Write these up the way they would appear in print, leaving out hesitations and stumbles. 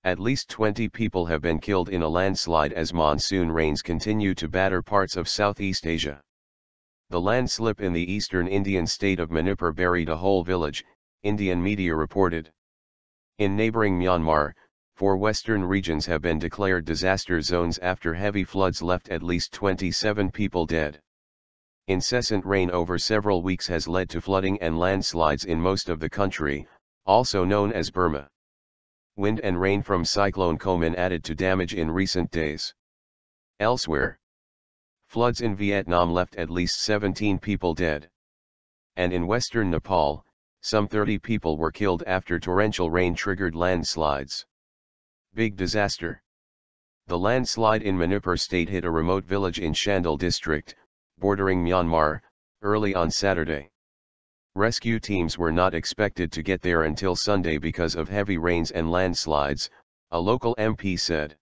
At least 20 people have been killed in a landslide as monsoon rains continue to batter parts of Southeast Asia. The landslip in the eastern Indian state of Manipur buried a whole village, Indian media reported. In neighbouring Myanmar, 4 western regions have been declared disaster zones after heavy floods left at least 27 people dead. Incessant rain over several weeks has led to flooding and landslides in most of the country, also known as Burma. Wind and rain from Cyclone Komen added to damage in recent days. Elsewhere, floods in Vietnam left at least 17 people dead. And in western Nepal, some 30 people were killed after torrential rain triggered landslides. Big disaster. The landslide in Manipur state hit a remote village in Chandel district, bordering Myanmar, early on Saturday. Rescue teams were not expected to get there until Sunday because of heavy rains and landslides, a local MP said.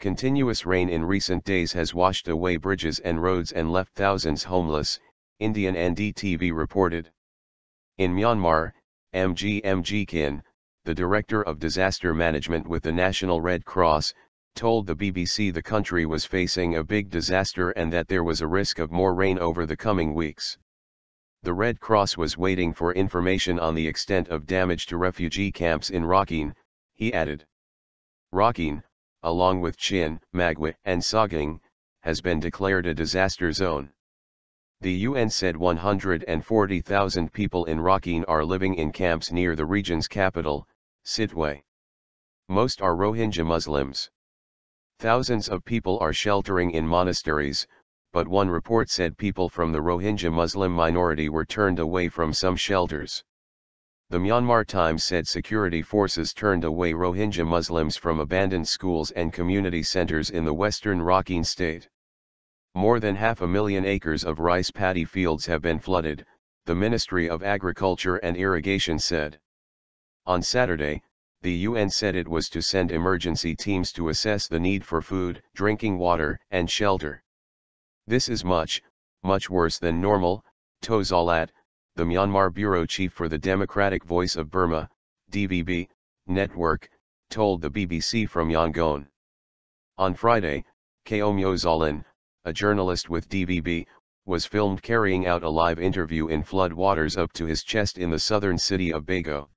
Continuous rain in recent days has washed away bridges and roads and left thousands homeless, Indian NDTV reported. In Myanmar, MG Kin, the director of disaster management with the National Red Cross, told the BBC the country was facing a big disaster and that there was a risk of more rain over the coming weeks. The Red Cross was waiting for information on the extent of damage to refugee camps in Rakhine, he added. Rakhine, along with Chin, Magwa, and Sagaing, has been declared a disaster zone. The UN said 140,000 people in Rakhine are living in camps near the region's capital, Sittwe. Most are Rohingya Muslims. Thousands of people are sheltering in monasteries, but one report said people from the Rohingya Muslim minority were turned away from some shelters. The Myanmar Times said security forces turned away Rohingya Muslims from abandoned schools and community centers in the western Rakhine state. More than 500,000 acres of rice paddy fields have been flooded, the Ministry of Agriculture and Irrigation said. On Saturday, the UN said it was to send emergency teams to assess the need for food, drinking water, and shelter. This is much worse than normal, To Zalat, the Myanmar bureau chief for the Democratic Voice of Burma, DVB, network, told the BBC from Yangon. On Friday, Ko Myozalan, a journalist with DVB, was filmed carrying out a live interview in flood waters up to his chest in the southern city of Bago.